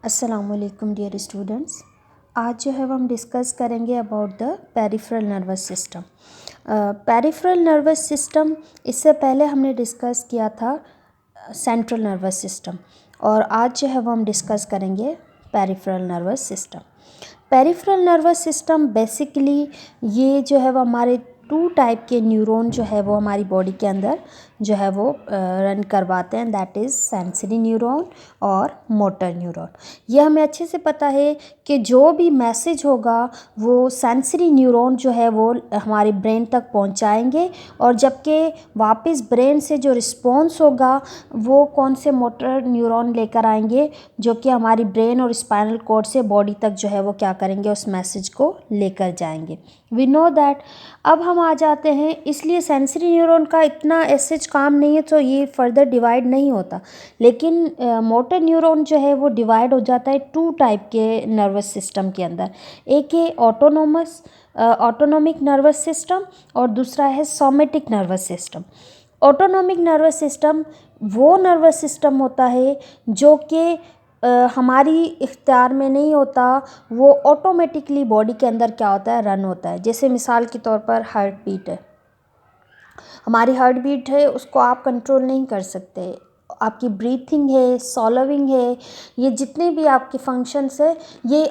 अस्सलामुअलैकुम dear students. आज जो है वो हम डिस्कस करेंगे about the peripheral nervous system. Peripheral nervous system इससे पहले हमने डिस्कस किया था सेंट्रल नर्वस सिस्टम, और आज जो है वो हम डिस्कस करेंगे peripheral nervous system. Peripheral nervous system basically ये जो है वो हमारे 2 टाइप के न्यूरॉन जो है वो हमारी बॉडी के अंदर जो है वो रन करवाते हैं, दैट इज़ सेंसरी न्यूरॉन और मोटर न्यूरॉन। ये हमें अच्छे से पता है कि जो भी मैसेज होगा वो सेंसरी न्यूरॉन जो है वो हमारे ब्रेन तक पहुंचाएंगे, और जबकि वापस ब्रेन से जो रिस्पॉन्स होगा वो कौन से मोटर न्यूरॉन लेकर आएंगे, जो कि हमारी ब्रेन और स्पाइनल कॉर्ड से बॉडी तक जो है वो क्या करेंगे, उस मैसेज को लेकर जाएंगे। We know that. अब हम आ जाते हैं, इसलिए सेंसरी न्यूरॉन का इतना ऐसे काम नहीं है, तो ये फर्दर डिवाइड नहीं होता। लेकिन मोटर न्यूरॉन जो है वो डिवाइड हो जाता है 2 टाइप के नर्वस सिस्टम के अंदर। एक है ऑटोनोमिक नर्वस सिस्टम और दूसरा है somatic nervous system. Autonomic nervous system वो नर्वस सिस्टम होता है जो कि हमारी इख्तियार में नहीं होता, वो ऑटोमेटिकली बॉडी के अंदर क्या होता है, रन होता है। जैसे मिसाल के तौर पर हार्ट बीट है, हमारी हार्ट बीट है, उसको आप कंट्रोल नहीं कर सकते। आपकी ब्रीथिंग है, सॉलोविंग है, ये जितने भी आपके फंक्शंस है, ये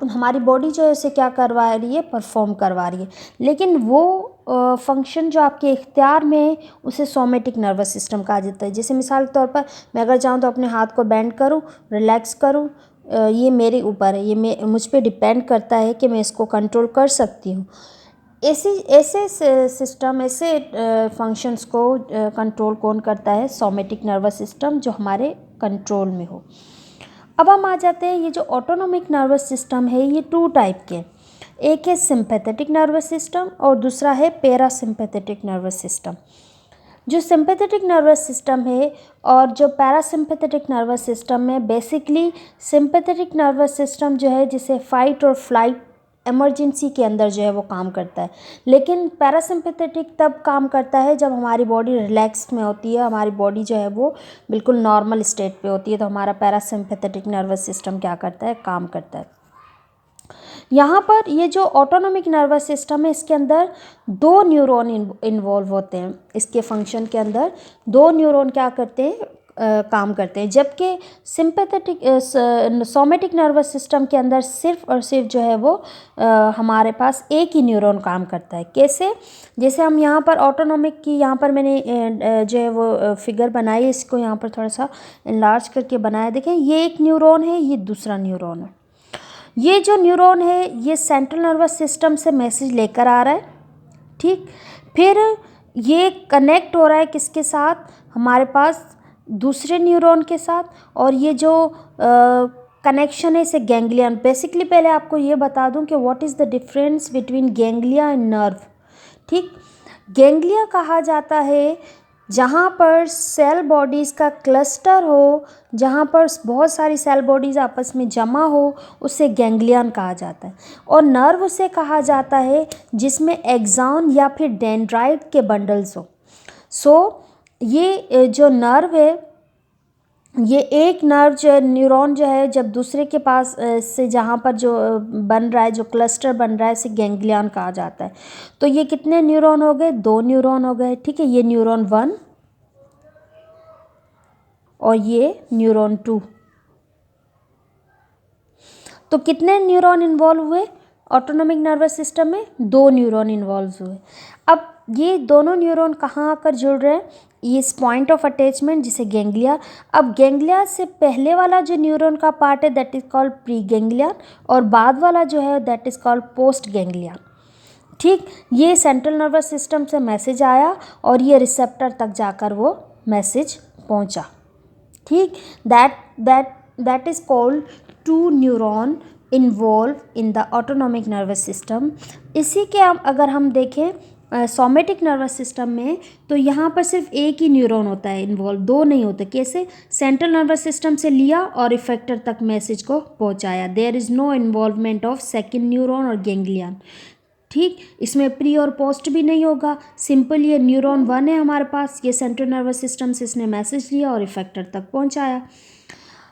हमारी बॉडी जो है उसे क्या करवा रही है, परफॉर्म करवा रही है। लेकिन वो फंक्शन जो आपके इख्तियार में है उसे सोमेटिक नर्वस सिस्टम कहा जाता है। जैसे मिसाल के तौर पर मैं अगर चाहूँ तो अपने हाथ को बेंड करूँ, रिलैक्स करूँ, ये मेरे ऊपर है, ये मुझ पर डिपेंड करता है कि मैं इसको कंट्रोल कर सकती हूँ। ऐसे सिस्टम, ऐसे फंक्शंस को कंट्रोल कौन करता है, सोमेटिक नर्वस सिस्टम, जो हमारे कंट्रोल में हो। अब हम आ जाते हैं, ये जो ऑटोनोमिक नर्वस सिस्टम है ये 2 टाइप के, एक है सिंपैथेटिक नर्वस सिस्टम और दूसरा है पैरासिम्पैथेटिक नर्वस सिस्टम। जो सिंपैथेटिक नर्वस सिस्टम है और जो पैरासिम्पैथेटिक नर्वस सिस्टम में, बेसिकली सिंपैथेटिक नर्वस सिस्टम जो है जिसे फाइट और फ्लाइट इमरजेंसी के अंदर जो है वो काम करता है। लेकिन पैरासिम्पैथेटिक तब काम करता है जब हमारी बॉडी रिलैक्स में होती है, हमारी बॉडी जो है वो बिल्कुल नॉर्मल स्टेट पे होती है, तो हमारा पैरासिम्पैथेटिक नर्वस सिस्टम क्या करता है, काम करता है। यहाँ पर ये जो ऑटोनोमिक नर्वस सिस्टम है, इसके अंदर 2 न्यूरॉन इन्वॉल्व होते हैं। इसके फंक्शन के अंदर 2 न्यूरॉन क्या करते हैं, काम करते हैं। जबकि सिंपैथेटिक सोमेटिक नर्वस सिस्टम के अंदर सिर्फ और सिर्फ जो है वो हमारे पास एक ही न्यूरॉन काम करता है। कैसे? जैसे हम यहाँ पर ऑटोनोमिक की, यहाँ पर मैंने जो है वो फिगर बनाई है, इसको यहाँ पर थोड़ा सा इनलार्ज करके बनाया। देखें, ये एक न्यूरॉन है, ये दूसरा न्यूरॉन है। ये जो न्यूरॉन है ये सेंट्रल नर्वस सिस्टम से मैसेज लेकर आ रहा है, ठीक। फिर ये कनेक्ट हो रहा है किसके साथ, हमारे पास दूसरे न्यूरॉन के साथ, और ये जो कनेक्शन है इसे गैंग्लियन। बेसिकली पहले आपको ये बता दूं कि what is the difference between ganglia and nerve, ठीक। गैंग्लिया कहा जाता है जहाँ पर सेल बॉडीज़ का क्लस्टर हो, जहाँ पर बहुत सारी सेल बॉडीज़ आपस में जमा हो, उसे गैंग्लियन कहा जाता है। और नर्व उसे कहा जाता है जिसमें एक्सॉन या फिर डेंड्राइट के बंडल्स हो। ये जो नर्व है, ये एक नर्व जो न्यूरॉन जो है, जब दूसरे के पास से जहाँ पर जो बन रहा है, जो क्लस्टर बन रहा है, इसे गैंग्लियन कहा जाता है। तो ये कितने न्यूरॉन हो गए, 2 न्यूरॉन हो गए, ठीक है। ये न्यूरॉन 1 और ये न्यूरॉन 2। तो कितने न्यूरॉन इन्वॉल्व हुए ऑटोनोमिक नर्वस सिस्टम में? 2 न्यूरॉन इन्वॉल्व हुए। अब ये दोनों न्यूरॉन कहाँ आकर जुड़ रहे हैं, ये इस पॉइंट ऑफ अटैचमेंट जिसे गैंग्लिया। अब गैंग्लिया से पहले वाला जो न्यूरॉन का पार्ट है that is called pre ganglion, और बाद वाला जो है that is called post ganglion, ठीक। ये सेंट्रल नर्वस सिस्टम से मैसेज आया और ये रिसेप्टर तक जाकर वो मैसेज पहुंचा, ठीक। That is called 2 neuron involve in the autonomic nervous system. इसी के अगर हम देखें सोमेटिक नर्वस सिस्टम में, तो यहाँ पर सिर्फ एक ही न्यूरॉन होता है इन्वॉल्व, 2 नहीं होते। कैसे? सेंट्रल नर्वस सिस्टम से लिया और इफेक्टर तक मैसेज को पहुँचाया। There is no involvement of second neuron और गैंग्लियन, ठीक। इसमें प्री और पोस्ट भी नहीं होगा, सिंपल ये न्यूरॉन 1 है हमारे पास, ये सेंट्रल नर्वस सिस्टम से इसने मैसेज लिया और इफेक्टर तक पहुँचाया।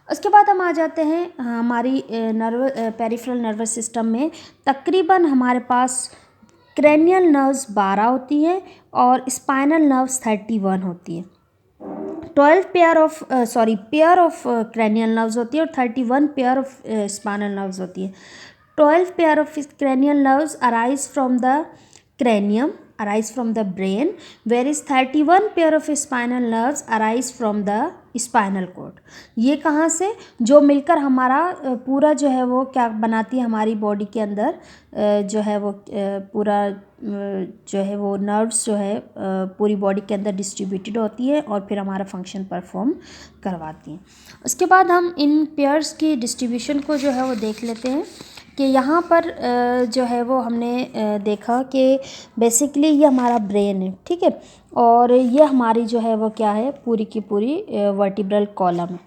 उसके बाद हम आ जाते हैं हमारी पेरिफेरल नर्वस सिस्टम में तकरीबन हमारे पास क्रैनियल नर्व्स 12 होती हैं और स्पाइनल नर्व्स 31 होती हैं। 12 पेयर ऑफ क्रैनियल नर्व्स होती है और 31 पेयर ऑफ स्पाइनल नर्व्स होती है। 12 pair of cranial nerves arise from the cranium, arise from the brain, whereas 31 pair of spinal nerves arise from the spinal cord। ये कहाँ से, जो मिलकर हमारा पूरा जो है वो क्या बनाती है, हमारी बॉडी के अंदर जो है वो पूरा जो है वो नर्व्स जो है पूरी बॉडी के अंदर डिस्ट्रीब्यूटेड होती है और फिर हमारा फंक्शन परफॉर्म करवाती हैं। उसके बाद हम इन पेयर्स की डिस्ट्रीब्यूशन को जो है वो देख लेते हैं कि यहाँ पर जो है वो हमने देखा कि बेसिकली ये हमारा ब्रेन है, ठीक है, और ये हमारी जो है वो क्या है, पूरी की पूरी वर्टिब्रल कॉलम है।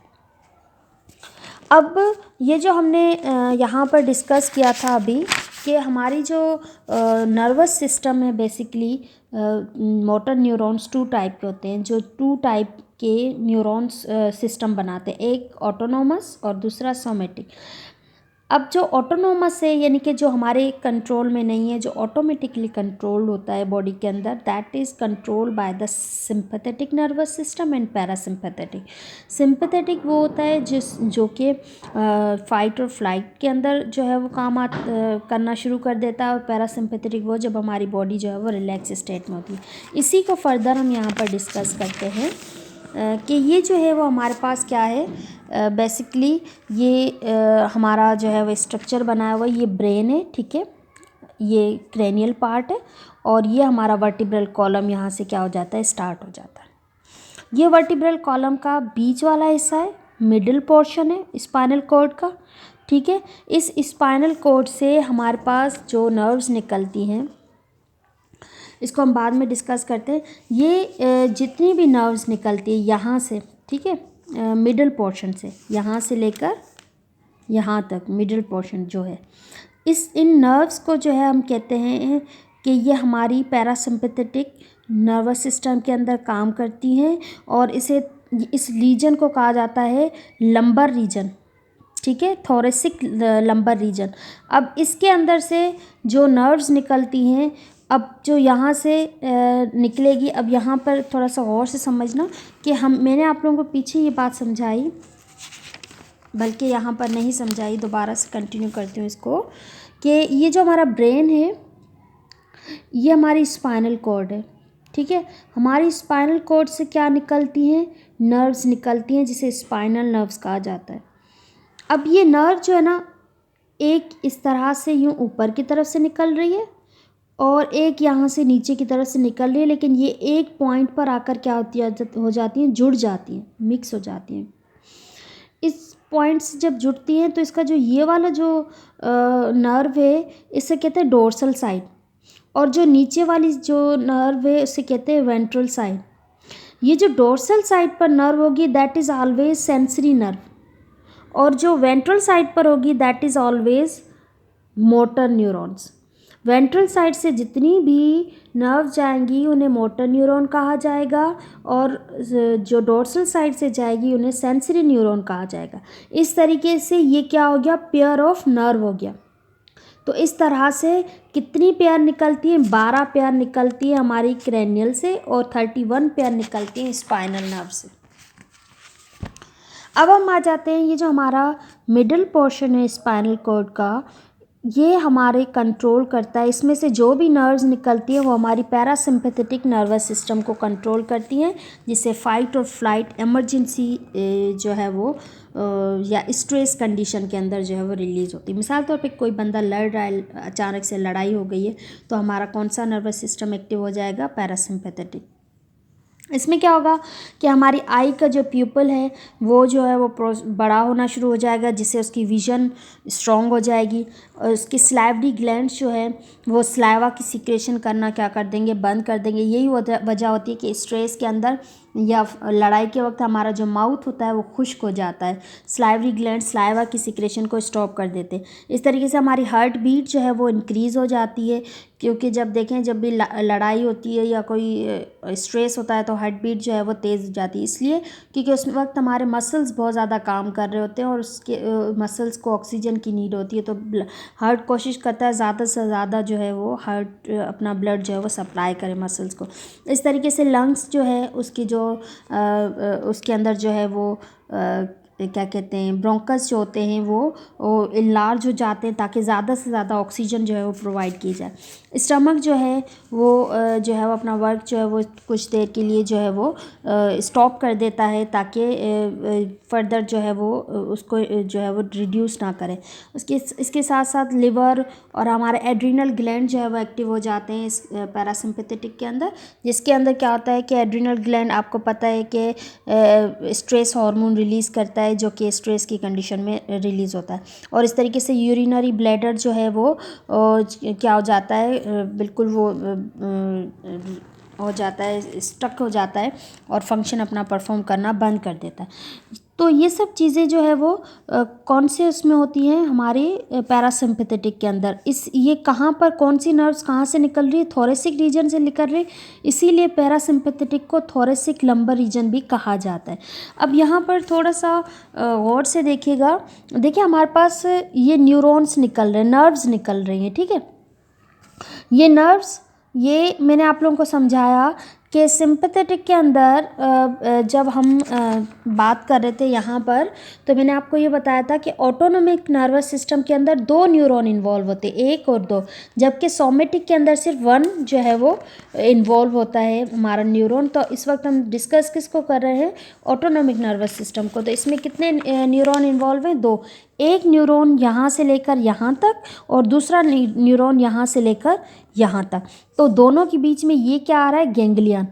अब ये जो हमने यहाँ पर डिस्कस किया था अभी कि हमारी जो नर्वस सिस्टम है बेसिकली मोटर न्यूरॉन्स 2 टाइप के होते हैं, जो 2 टाइप के न्यूरॉन्स सिस्टम बनाते हैं, एक ऑटोनोमस और दूसरा सोमेटिक। अब जो ऑटोनोमस है यानी कि जो हमारे कंट्रोल में नहीं है, जो ऑटोमेटिकली कंट्रोल होता है बॉडी के अंदर, that is control by the sympathetic nervous system and parasympathetic. Sympathetic वो होता है जो कि फाइट और फ्लाइट के अंदर जो है वो काम करना शुरू कर देता है, और पैरासिम्पैथेटिक वो जब हमारी बॉडी जो है वो रिलैक्स स्टेट में होती है। इसी को फर्दर हम यहाँ पर डिस्कस करते हैं कि ये जो है वो हमारे पास क्या है, बेसिकली ये हमारा जो है वो स्ट्रक्चर बनाया हुआ ये ब्रेन है, ठीक है, ये क्रेनियल पार्ट है, और ये हमारा वर्टिब्रल कॉलम यहाँ से क्या हो जाता है, स्टार्ट हो जाता है। ये वर्टिब्रल कॉलम का बीच वाला हिस्सा है, मिडिल पोर्शन है स्पाइनल कॉर्ड का, ठीक है। इस स्पाइनल कॉर्ड से हमारे पास जो नर्व्स निकलती हैं, इसको हम बाद में डिस्कस करते हैं। ये जितनी भी नर्व्स निकलती है यहाँ से, ठीक है, मिडिल पोर्शन से, यहाँ से लेकर यहाँ तक मिडिल पोर्शन जो है, इन नर्व्स को जो है हम कहते हैं कि ये हमारी पैरासिम्पैथेटिक नर्वस सिस्टम के अंदर काम करती हैं, और इस रीजन को कहा जाता है लंबर रीजन, ठीक है, थोरेसिक लंबर रीजन। अब इसके अंदर से जो नर्व्स निकलती हैं, अब जो यहाँ से निकलेगी, अब यहाँ पर थोड़ा सा गौर से समझना कि मैंने आप लोगों को पीछे ये बात समझाई, बल्कि यहाँ पर नहीं समझाई, दोबारा से कंटिन्यू करती हूँ इसको, कि ये जो हमारा ब्रेन है ये हमारी स्पाइनल कॉर्ड है, ठीक है। हमारी स्पाइनल कॉर्ड से क्या निकलती हैं, नर्व्स निकलती हैं, जिसे स्पाइनल नर्व्स कहा जाता है। अब ये नर्व जो है ना, एक इस तरह से यूँ ऊपर की तरफ से निकल रही है और एक यहाँ से नीचे की तरफ से निकल रही है, लेकिन ये एक पॉइंट पर आकर क्या हो जाती हैं, जुड़ जाती हैं, मिक्स हो जाती हैं। इस पॉइंट से जब जुड़ती हैं तो इसका जो ये वाला जो नर्व है, इसे कहते हैं डोर्सल साइड, और जो नीचे वाली जो नर्व है उसे कहते हैं वेंट्रल साइड। ये जो डोर्सल साइड पर नर्व होगी that is always sensory nerve, और जो वेंट्रल साइड पर होगी that is always motor neurons. Ventral side से जितनी भी नर्व जाएंगी उन्हें मोटर न्यूरॉन कहा जाएगा, और जो डोर्सल साइड से जाएगी उन्हें सेंसरी न्यूरॉन कहा जाएगा। इस तरीके से ये क्या हो गया, पेयर ऑफ नर्व हो गया। तो इस तरह से कितनी पेयर निकलती हैं, 12 पेयर निकलती है हमारी क्रैनियल से, और 31 पेयर निकलती हैं स्पाइनल नर्व से। अब हम आ जाते हैं, ये जो हमारा मिडिल पोर्शन है स्पाइनल कॉर्ड का, ये हमारे कंट्रोल करता है, इसमें से जो भी नर्व्स निकलती है वो हमारी पैरासिम्पैथेटिक नर्वस सिस्टम को कंट्रोल करती हैं, जिससे फाइट और फ्लाइट इमरजेंसी जो है वो या स्ट्रेस कंडीशन के अंदर जो है वो रिलीज़ होती है। मिसाल तौर पे कोई बंदा लड़ रहा है, अचानक से लड़ाई हो गई है, तो हमारा कौन सा नर्वस सिस्टम एक्टिव हो जाएगा, पैरासिम्पैथेटिक। इसमें क्या होगा कि हमारी आई का जो प्यूपल है वो जो है वो बड़ा होना शुरू हो जाएगा, जिससे उसकी विज़न स्ट्रॉन्ग हो जाएगी, और उसकी स्लाइवरी ग्लैंड्स जो है वो स्लाइवा की सिक्रेशन करना क्या कर देंगे, बंद कर देंगे। यही वजह होती है कि स्ट्रेस के अंदर या लड़ाई के वक्त हमारा जो माउथ होता है वो खुश्क हो जाता है। सलाइवरी ग्लैंड सलाइवा की सिक्रेशन को स्टॉप कर देते हैं। इस तरीके से हमारी हार्ट बीट जो है वो इंक्रीज़ हो जाती है, क्योंकि जब देखें जब भी लड़ाई होती है या कोई स्ट्रेस होता है तो हार्ट बीट जो है वो तेज़ हो जाती है, इसलिए क्योंकि उस वक्त हमारे मसल्स बहुत ज़्यादा काम कर रहे होते हैं और उसके मसल्स को ऑक्सीजन की नीड होती है। तो हार्ट कोशिश करता है ज़्यादा से ज़्यादा जो है वो हार्ट अपना ब्लड जो है वो सप्लाई करे मसल्स को। इस तरीके से लंग्स जो है उसकी जो उसके अंदर जो है वो क्या कहते हैं ब्रोंकस जो होते हैं वो इनलार्ज हो जाते हैं ताकि ज़्यादा से ज़्यादा ऑक्सीजन जो है वो प्रोवाइड की जाए। स्टमक जो है वो जो है वो अपना वर्क जो है वो कुछ देर के लिए जो है वो स्टॉप कर देता है ताकि फर्दर जो है वो उसको जो है वो रिड्यूस ना करें। इसके साथ साथ लिवर और हमारे एड्रिनल ग्लैंड जो है वो एक्टिव हो जाते हैं इस पैरासिम्पैथेटिक के अंदर, जिसके अंदर क्या होता है कि एड्रिनल ग्लैंड आपको पता है कि स्ट्रेस हार्मोन रिलीज़ करता है जो कि स्ट्रेस की कंडीशन में रिलीज़ होता है। और इस तरीके से यूरिनरी ब्लैडर जो है वो क्या हो जाता है बिल्कुल वो हो जाता है, स्टक हो जाता है और फंक्शन अपना परफॉर्म करना बंद कर देता है। तो ये सब चीज़ें जो है वो कौन से उसमें होती हैं हमारे पैरासिम्पैथेटिक के अंदर। ये कहाँ पर कौन सी नर्व्स कहाँ से निकल रही है, थोरेसिक रीजन से निकल रही है, इसीलिए पैरासिम्पैथेटिक को थोरेसिक लंबर रीजन भी कहा जाता है। अब यहाँ पर थोड़ा सा गौर से देखिएगा, देखिए हमारे पास ये न्यूरॉन्स निकल रहे हैं, नर्व्स निकल रही हैं, ठीक है। ये नर्व्स ये मैंने आप लोगों को समझाया कि सिंपैथेटिक के अंदर जब हम बात कर रहे थे यहाँ पर, तो मैंने आपको ये बताया था कि ऑटोनोमिक नर्वस सिस्टम के अंदर 2 न्यूरॉन इन्वॉल्व होते हैं, 1 और 2, जबकि सोमेटिक के अंदर सिर्फ 1 जो है वो इन्वॉल्व होता है हमारा न्यूरॉन। तो इस वक्त हम डिस्कस किसको कर रहे हैं, ऑटोनोमिक नर्वस सिस्टम को। तो इसमें कितने न्यूरॉन इन्वॉल्व हैं, 2, एक न्यूरॉन यहाँ से लेकर यहाँ तक और दूसरा न्यूरॉन यहाँ से लेकर यहाँ तक। तो दोनों के बीच में ये क्या आ रहा है, गैंग्लियन।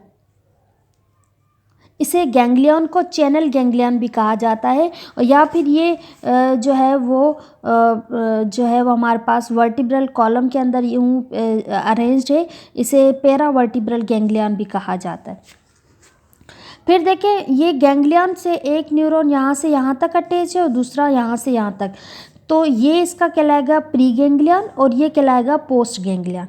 इसे गैंग्लियन को चैनल गैंग्लियन भी कहा जाता है, और या फिर ये जो है वो हमारे पास वर्टिब्रल कॉलम के अंदर यूँ अरेंज्ड है, इसे पेरावर्टिब्रल गैंग्लियन भी कहा जाता है। फिर देखें ये गैंग्लियन से एक न्यूरॉन यहाँ से यहाँ तक अटैच है और दूसरा यहाँ से यहाँ तक, तो ये इसका कहलाएगा प्री गैंग्लियन और ये कहलाएगा पोस्ट गैंग्लियन।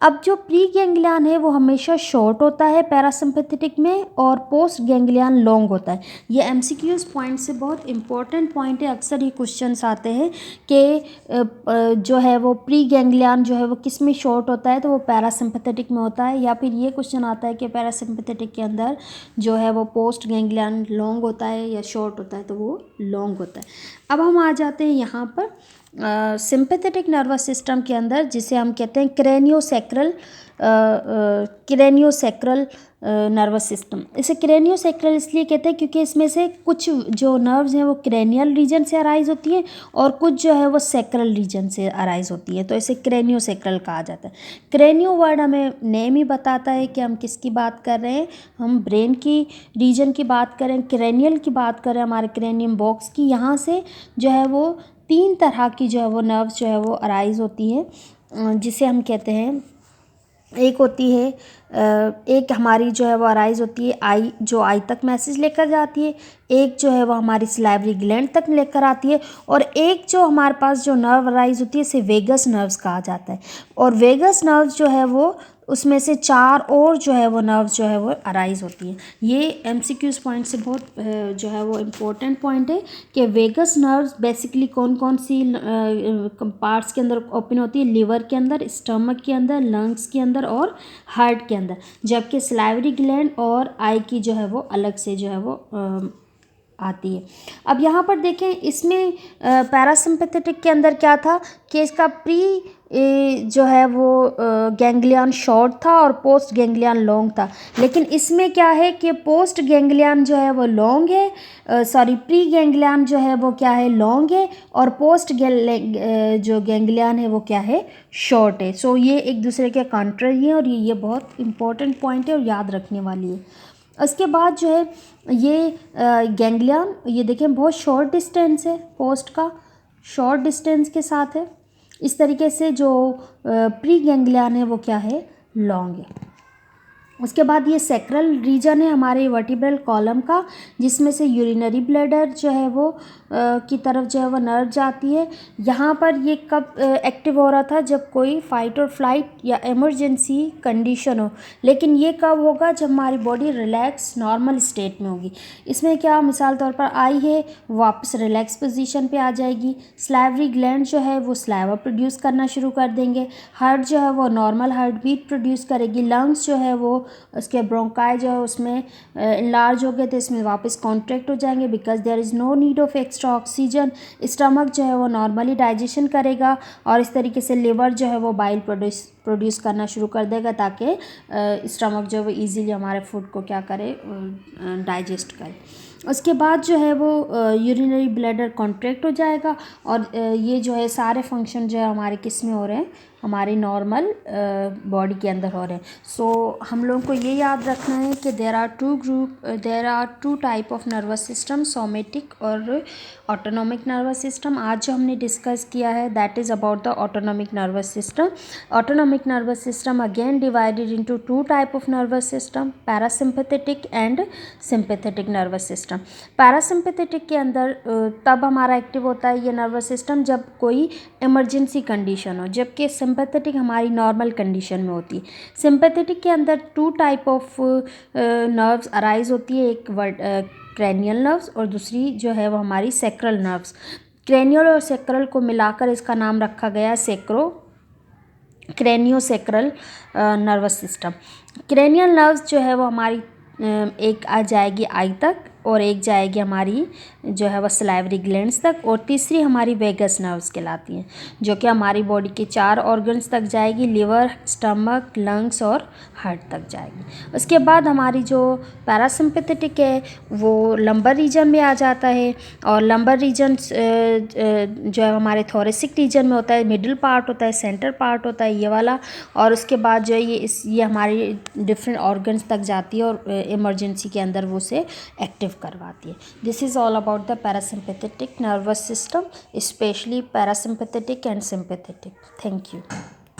अब जो प्री गैंग्लियन है वो हमेशा शॉर्ट होता है पैरासिम्पैथेटिक में और पोस्ट गैंग्लियन लॉन्ग होता है। ये एमसीक्यूज पॉइंट से बहुत इंपॉर्टेंट पॉइंट है, अक्सर ये क्वेश्चंस आते हैं कि जो है वो प्री गैंग्लियन जो है वो किस में शॉर्ट होता है, तो वो पैरासिम्पैथेटिक में होता है। या फिर ये क्वेश्चन आता है कि पैरासिम्पैथेटिक के अंदर जो है वो पोस्ट गैंग्लियन लॉन्ग होता है या शॉर्ट होता है, तो वो लॉन्ग होता है। अब हम आ जाते हैं यहाँ पर सिंपैथेटिक नर्वस सिस्टम के अंदर, जिसे हम कहते हैं क्रेनियोसैक्रल नर्वस सिस्टम। इसे क्रेनियोसैक्रल इसलिए कहते हैं क्योंकि इसमें से कुछ जो नर्व्स हैं वो क्रेनियल रीजन से अराइज होती हैं और कुछ जो है वो सैक्रल रीजन से अराइज होती है, तो इसे क्रेनियोसैक्रल कहा जाता है। क्रेनियो वर्ड हमें नेम ही बताता है कि हम किसकी बात कर रहे हैं, हम ब्रेन की रीजन की बात करें, क्रेनियल की बात करें, हमारे क्रेनियम बॉक्स की, यहाँ से जो है वो 3 तरह की जो है वो नर्व्स जो है वो अराइज होती हैं, जिसे हम कहते हैं, एक होती है एक हमारी जो है वो अराइज होती है आई, जो आई तक मैसेज लेकर जाती है, एक जो है वो हमारी सलाइवरी ग्लैंड तक लेकर आती है, और एक जो हमारे पास जो नर्व अराइज होती है इसे वेगस नर्व्स कहा जाता है। और वेगस नर्व्स जो है वो उसमें से 4 और जो है वो नर्व्स जो है वो अराइज होती हैं। ये एमसीक्यूज पॉइंट से बहुत जो है वो इम्पोर्टेंट पॉइंट है कि वेगस नर्व्स बेसिकली कौन कौन सी पार्ट्स के अंदर ओपन होती है, लिवर के अंदर, स्टमक के अंदर, लंग्स के अंदर और हार्ट के अंदर, जबकि सलाइवरी ग्लैंड और आई की जो है वो अलग से जो है वो आती है। अब यहाँ पर देखें इसमें पैरासिम्पैथेटिक के अंदर क्या था कि इसका प्री जो है वो गैंग्लियन शॉर्ट था और पोस्ट गैंग्लियन लॉन्ग था, लेकिन इसमें क्या है कि पोस्ट गैंग्लियन जो है वो लॉन्ग है, प्री गैंग्लियन जो है वो क्या है, लॉन्ग है, और पोस्ट जो गैंग्लियन है वो क्या है, शॉर्ट है। सो ये एक दूसरे के कॉन्ट्ररी है और ये बहुत इंपॉर्टेंट पॉइंट है और याद रखने वाली है। उसके बाद जो है ये गैंग्लियन, ये देखें बहुत शॉर्ट डिस्टेंस है, पोस्ट का शॉर्ट डिस्टेंस के साथ है। इस तरीके से जो प्री गैंग्लियन है वो क्या है, लॉन्ग है। उसके बाद ये सैक्रल रीजन है हमारे वर्टिब्रल कॉलम का, जिसमें से यूरिनरी ब्लैडर जो है वो की तरफ जो है वो नर्व जाती है। यहाँ पर ये कब एक्टिव हो रहा था, जब कोई फाइट और फ्लाइट या इमरजेंसी कंडीशन हो। लेकिन ये कब होगा, जब हमारी बॉडी रिलैक्स नॉर्मल स्टेट में होगी। इसमें क्या मिसाल तौर पर आई है वापस रिलैक्स पोजीशन पे आ जाएगी। स्लाइवरी ग्लैंड जो है वो स्लाइवा प्रोड्यूस करना शुरू कर देंगे। हार्ट जो है वो नॉर्मल हार्ट बीट प्रोड्यूस करेगी। लंग्स जो है वो उसके ब्रोंकाई जो है उसमें इनलार्ज हो गए थे, इसमें वापस कॉन्ट्रैक्ट हो जाएंगे because there is no need of extra oxygen. Stomach जो है वो नॉर्मली डाइजेशन करेगा और इस तरीके से लिवर जो है वो बाइल प्रोड्यूस करना शुरू कर देगा ताकि स्टमक जो है वो ईजीली हमारे फूड को क्या करे, डाइजेस्ट करे। उसके बाद जो है वो यूरिनरी ब्लैडर कॉन्ट्रैक्ट हो जाएगा और ये जो है सारे फंक्शन जो है हमारे किस में हो रहे हैं, हमारी नॉर्मल बॉडी के अंदर हो रहे हैं। सो हम लोगों को ये याद रखना है कि there are two type of nervous system, somatic और ऑटोनॉमिक नर्वस सिस्टम। आज जो हमने डिस्कस किया है that is about the autonomic nervous system. Autonomic nervous system again divided into two type of nervous system, parasympathetic and sympathetic nervous system. Parasympathetic के अंदर तब हमारा एक्टिव होता है ये नर्वस सिस्टम जब कोई इमरजेंसी कंडीशन हो, जबकि सिंपैथेटिक हमारी नॉर्मल कंडीशन में होती है। सिंपैथेटिक के अंदर two type of nerves arise होती है, एक क्रैनियल नर्व्स और दूसरी जो है वो हमारी सैक्रल नर्व्स। क्रैनियल और सैक्रल को मिलाकर इसका नाम रखा गया क्रैनियोसैक्रल नर्वस सिस्टम। क्रैनियल नर्व्स जो है वो हमारी एक आ जाएगी आई तक और एक जाएगी हमारी जो है वह सलाइवरी ग्लैंड्स तक और तीसरी हमारी वेगस नर्व्स कहलाती हैं, जो कि हमारी बॉडी के 4 ऑर्गन्स तक जाएगी, लिवर, स्टमक, लंग्स और हार्ट तक जाएगी। उसके बाद हमारी जो पैरासिम्पैथेटिक है वो लंबर रीजन में आ जाता है और लंबर रीजन जो है हमारे थोरेसिक रीजन में होता है, मिडिल पार्ट होता है, सेंटर पार्ट होता है ये वाला, और उसके बाद जो है ये हमारी डिफरेंट ऑर्गन्स तक जाती है और इमरजेंसी के अंदर वो उसे एक्टिव करवाती है। This is all about the parasympathetic nervous system, specially parasympathetic and sympathetic. Thank you.